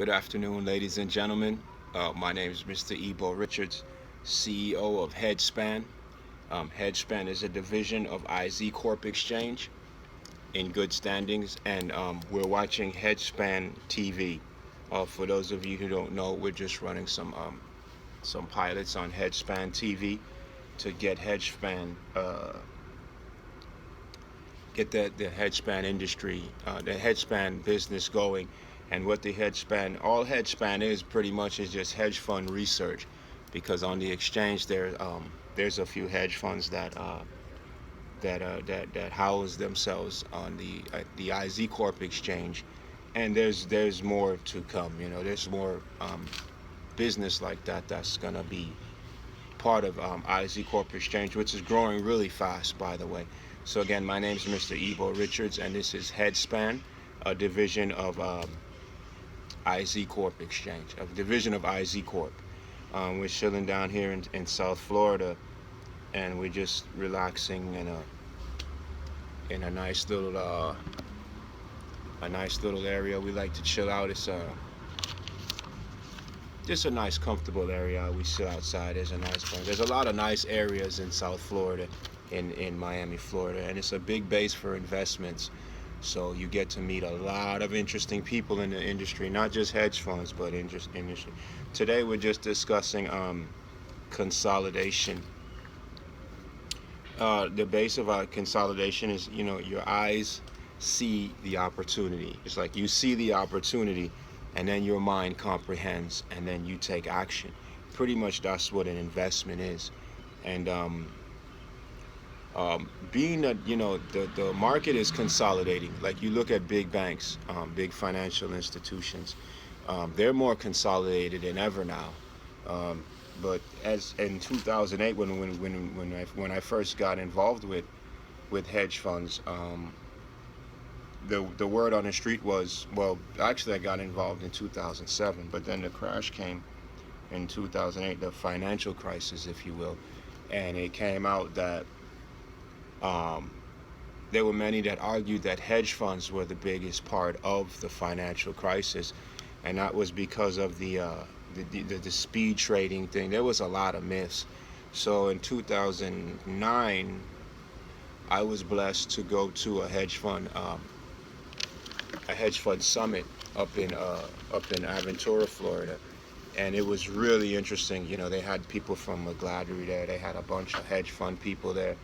Good afternoon, ladies and gentlemen. My name is Mr. Ebo Richards, CEO of Hejspan. Hejspan is a division of IZ Corp Exchange in good standings, and we're watching Hejspan TV. For those of you who don't know, we're just running some pilots on Hejspan TV to get the Hejspan industry, the Hejspan business going. And what the all Hejspan is pretty much is just hedge fund research, because on the exchange there's a few hedge funds that house themselves on the IZ Corp exchange, and there's more to come. There's more business like that's gonna be part of IZ Corp Exchange, which is growing really fast, by the way. So again, my name is Mr. Ebo Richards, and this is Hejspan, a division of IZ Corp Exchange, a division of IZ Corp. We're chilling down here in South Florida, and we're just relaxing in a nice little area. We like to chill out. It's just a nice, comfortable area. We sit outside. There's a nice place. There's a lot of nice areas in South Florida, in Miami, Florida, and it's a big base for investments. So you get to meet a lot of interesting people in the industry, not just hedge funds, but industry. Today we're just discussing consolidation. The base of our consolidation is, your eyes see the opportunity. It's like you see the opportunity, and then your mind comprehends, and then you take action. Pretty much that's what an investment is. And being that the market is consolidating, like you look at big banks, big financial institutions, they're more consolidated than ever now. But as in 2008, when I first got involved with hedge funds, the word on the street was, well, actually I got involved in 2007, but then the crash came in 2008, the financial crisis, if you will, and it came out that there were many that argued that hedge funds were the biggest part of the financial crisis, and that was because of the speed trading thing. There was a lot of myths. So in 2009, I was blessed to go to a hedge fund summit up in Aventura, Florida, and it was really interesting. They had people from McGladrey there. They had a bunch of hedge fund people there.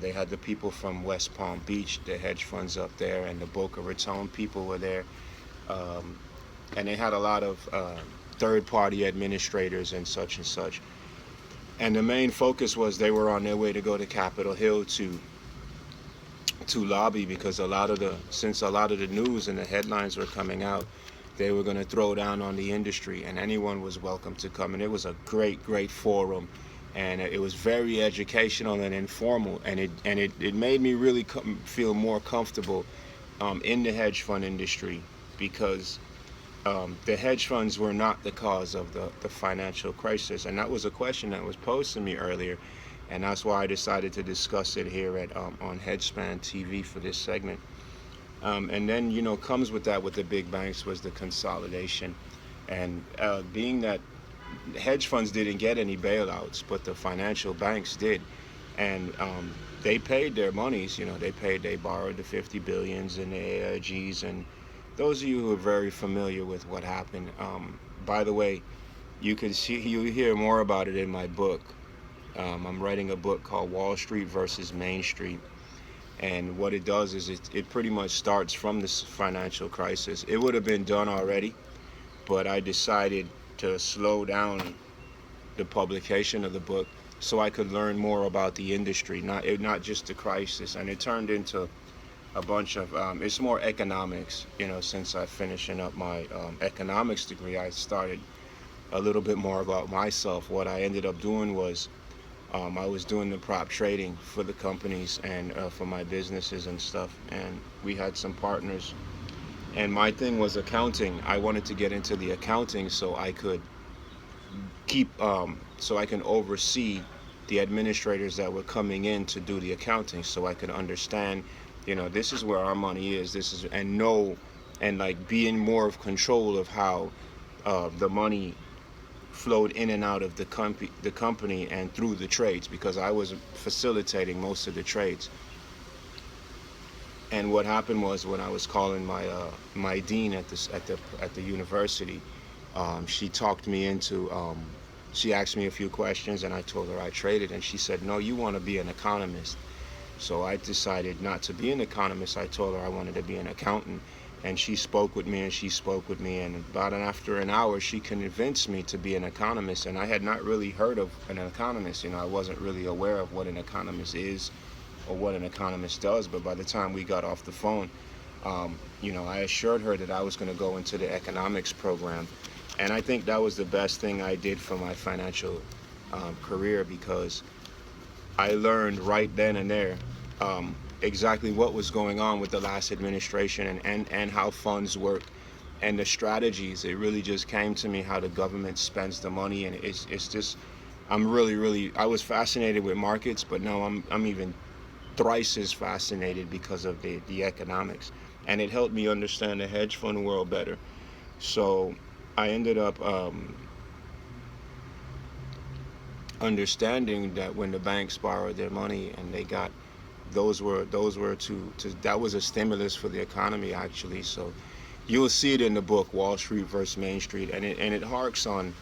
They had the people from West Palm Beach, the hedge funds up there, and the Boca Raton people were there. And they had a lot of third-party administrators and such and such. And the main focus was they were on their way to go to Capitol Hill to lobby, because since a lot of the news and the headlines were coming out, they were going to throw down on the industry, and anyone was welcome to come. And it was a great forum, and it was very educational and informal, and it made me really feel more comfortable in the hedge fund industry, because the hedge funds were not the cause of the financial crisis. And that was a question that was posed to me earlier, and that's why I decided to discuss it here on Hejspan TV for this segment. And then comes with that, with the big banks, was the consolidation, and being that hedge funds didn't get any bailouts, but the financial banks did, and they paid their monies. They borrowed the 50 billions and the AIGs, and those of you who are very familiar with what happened, by the way, you hear more about it in my book. I'm writing a book called Wall Street versus Main Street, and what it does is it pretty much starts from this financial crisis. It would have been done already, but I decided to slow down the publication of the book so I could learn more about the industry, not just the crisis. And it turned into a bunch of it's more economics. Since I'm finishing up my economics degree, I started a little bit more about myself. What I ended up doing was I was doing the prop trading for the companies and for my businesses and stuff, and we had some partners, and my thing was accounting. I wanted to get into the accounting so I could so I can oversee the administrators that were coming in to do the accounting, so I could understand, this is where our money is, and know and like being more of control of how the money flowed in and out of the company and through the trades, because I was facilitating most of the trades. And what happened was, when I was calling my dean at the university, she talked me into. She asked me a few questions, and I told her I traded, and she said, "No, you want to be an economist." So I decided not to be an economist. I told her I wanted to be an accountant, and she spoke with me, and she spoke with me, and after an hour, she convinced me to be an economist. And I had not really heard of an economist. I wasn't really aware of what an economist is or what an economist does. But by the time we got off the phone, I assured her that I was going to go into the economics program. And I think that was the best thing I did for my financial career, because I learned right then and there exactly what was going on with the last administration, and how funds work and the strategies. It really just came to me how the government spends the money, and it's just, I'm really, I was fascinated with markets, but now I'm even thrice as fascinated because of the economics, and it helped me understand the hedge fund world better. So I ended up understanding that when the banks borrowed their money and they got, those were to that was a stimulus for the economy, actually. So you'll see it in the book, Wall Street versus Main Street, and it harks on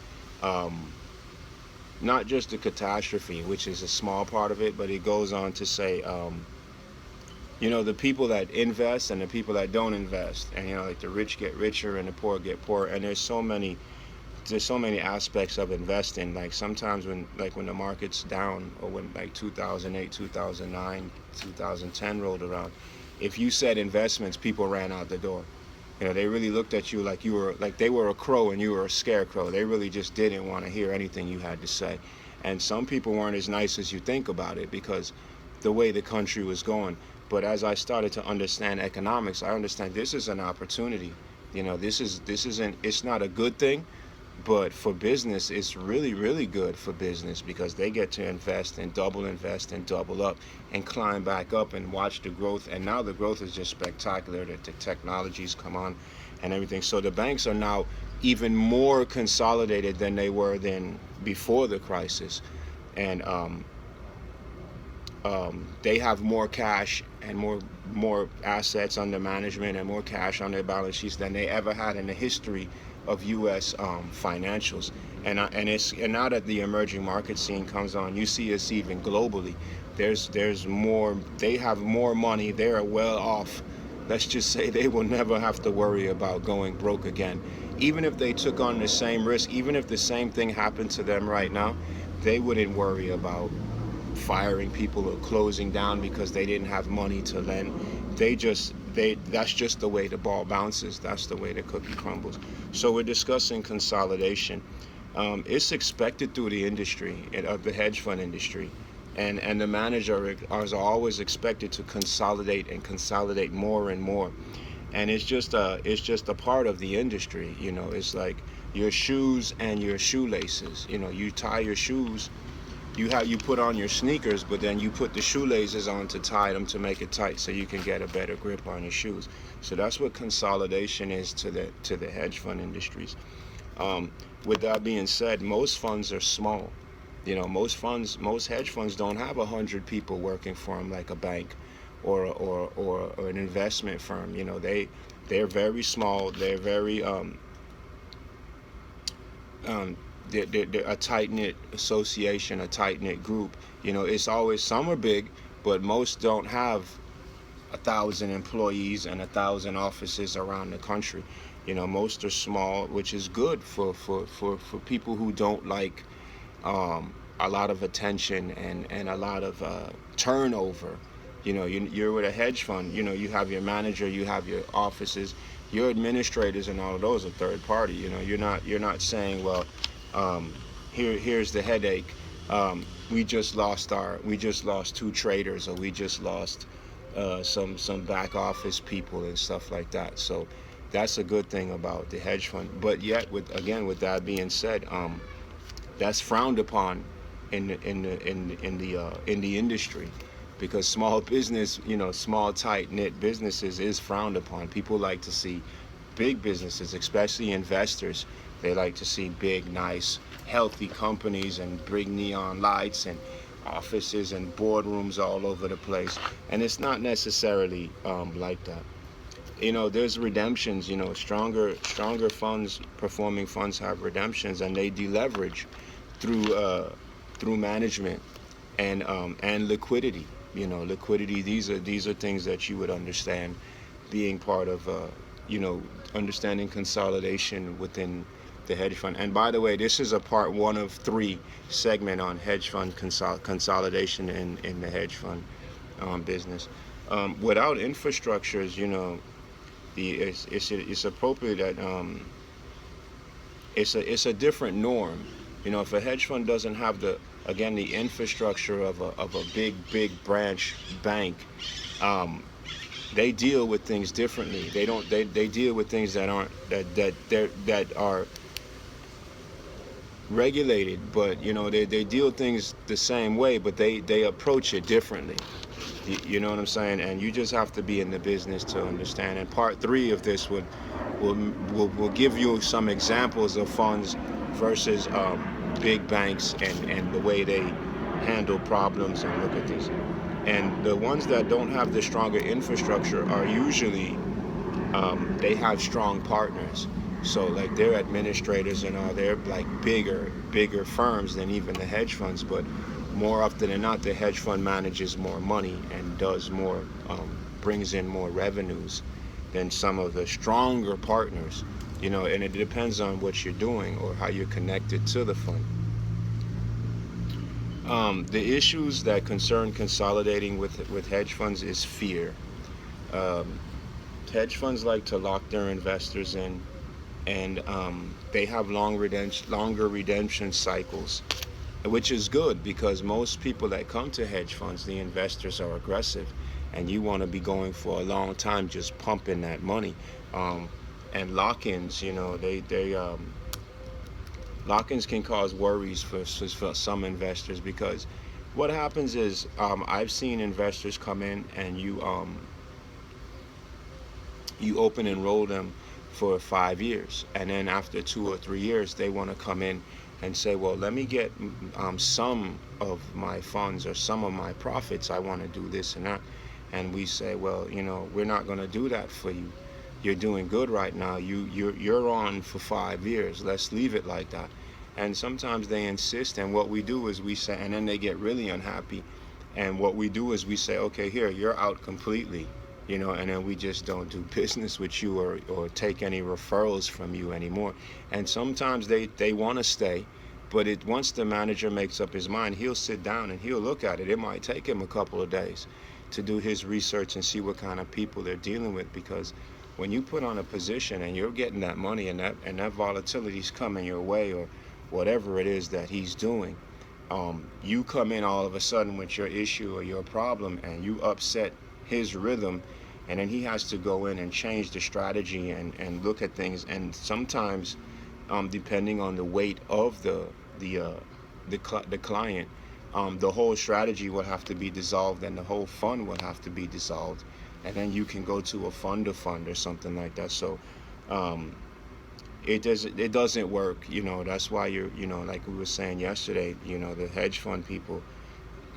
not just the catastrophe, which is a small part of it, but it goes on to say, the people that invest and the people that don't invest, and like the rich get richer and the poor get poorer, and there's so many aspects of investing. Like sometimes when the market's down, or when like 2008, 2009, 2010 rolled around, if you said investments, people ran out the door. They really looked at you like they were a crow and you were a scarecrow. They really just didn't want to hear anything you had to say. And some people weren't as nice as you think about it, because the way the country was going. But as I started to understand economics, I understand this is an opportunity. It's not a good thing, but for business, it's really, really good for business, because they get to invest and double up and climb back up and watch the growth. And now the growth is just spectacular. That the technologies come on and everything. So the banks are now even more consolidated than they were then before the crisis. And they have more cash and more assets under management and more cash on their balance sheets than they ever had in the history of U.S. Financials. And now that the emerging market scene comes on, you see it's even globally. There's more. They have more money. They are well off. Let's just say they will never have to worry about going broke again. Even if they took on the same risk, even if the same thing happened to them right now, they wouldn't worry about firing people or closing down because they didn't have money to lend. That's just the way the ball bounces. That's the way the cookie crumbles. So we're discussing consolidation. It's expected through the industry, of the hedge fund industry, and the manager is always expected to consolidate and consolidate more and more. And it's just a part of the industry. It's like your shoes and your shoelaces. You tie your shoes. You put on your sneakers, but then you put the shoelaces on to tie them, to make it tight, so you can get a better grip on your shoes. So that's what consolidation is to the hedge fund industries. With that being said, most funds are small. Most hedge funds don't have 100 people working for them like a bank or an investment firm. They're very small. They're very they're a tight-knit association, a tight-knit group. It's always, some are big, but most don't have 1,000 employees and 1,000 offices around the country. Most are small, which is good for people who don't like a lot of attention and a lot of turnover. You're with a hedge fund. You have your manager, you have your offices, your administrators, and all of those are third party. You're not saying, well, here's the headache. We just lost 2 traders, or we just lost some back office people and stuff like that. So that's a good thing about the hedge fund. But yet, with that being said, that's frowned upon in the industry, because small business, small tight knit businesses is frowned upon. People like to see big businesses, especially investors. They like to see big, nice, healthy companies and big neon lights and offices and boardrooms all over the place. And it's not necessarily like that. There's redemptions. Stronger funds, performing funds have redemptions, and they deleverage through management and liquidity. Liquidity. These are things that you would understand, being part of you know understanding consolidation within the hedge fund. And by the way, this is a part one of three segment on hedge fund consolidation in the hedge fund business. Without infrastructures, it's appropriate that it's a different norm. If a hedge fund doesn't have the infrastructure of a big branch bank, they deal with things differently. They deal with things that aren't that are regulated, but they deal things the same way, but they approach it differently. You know what I'm saying? And you just have to be in the business to understand. And part three of this will give you some examples of funds versus big banks and the way they handle problems and look at these. And the ones that don't have the stronger infrastructure are usually they have strong partners. So like their administrators and all, they're like bigger firms than even the hedge funds. But more often than not, the hedge fund manages more money and does more, brings in more revenues than some of the stronger partners. And it depends on what you're doing or how you're connected to the fund. The issues that concern consolidating with hedge funds is fear. Um, Hedge funds like to lock their investors in, and they have longer redemption cycles, which is good because most people that come to hedge funds, the investors are aggressive, and you want to be going for a long time, just pumping that money. Um, and lock-ins, lock-ins can cause worries for some investors because what happens is I've seen investors come in and you open and roll them for 5 years, and then after 2 or 3 years they want to come in and say, well, let me get some of my funds or some of my profits. I want to do this and that. And we say, well, we're not going to do that for you. You're doing good right now. You're on for 5 years. Let's leave it like that. And sometimes they insist, and what we do is we say, and then they get really unhappy. And what we do is we say, okay, here, you're out completely, and then we just don't do business with you or take any referrals from you anymore. And sometimes they want to stay, but once the manager makes up his mind, he'll sit down and he'll look at it. It might take him a couple of days to do his research and see what kind of people they're dealing with, because when you put on a position and you're getting that money and that volatility's coming your way or whatever it is that he's doing, you come in all of a sudden with your issue or your problem and you upset his rhythm, and then he has to go in and change the strategy and look at things. And sometimes, depending on the weight of the client, the whole strategy will have to be dissolved and the whole fund will have to be dissolved, and then you can go to a fund of fund or something like that. So um, it doesn't work. That's why like we were saying yesterday, the hedge fund people,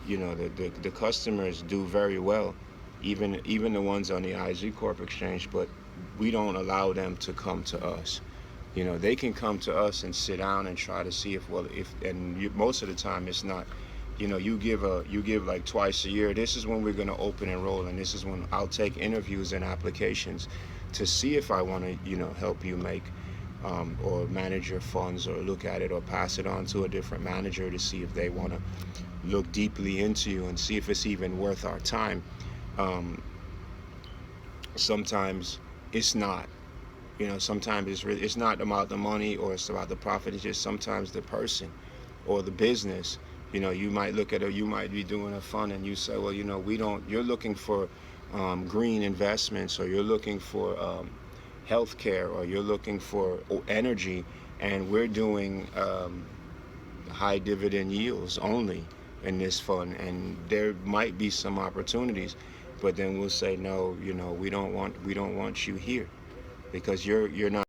the customers do very well, even the ones on the IZ Corp exchange, but we don't allow them to come to us. They can come to us and sit down and try to see if and most of the time it's not. You give like twice a year. This is when we're going to open and roll, and this is when I'll take interviews and applications to see if I want to help you make or manage your funds, or look at it or pass it on to a different manager to see if they want to look deeply into you and see if it's even worth our time. um, Sometimes it's not. Sometimes it's not about the money or it's about the profit. It's just sometimes the person or the business. You might look at it, you might be doing a fund and you say, well, we don't, you're looking for green investments, or you're looking for healthcare, or you're looking for energy, and we're doing high dividend yields only in this fund, and there might be some opportunities, but then we'll say no. We don't want you here. because you're not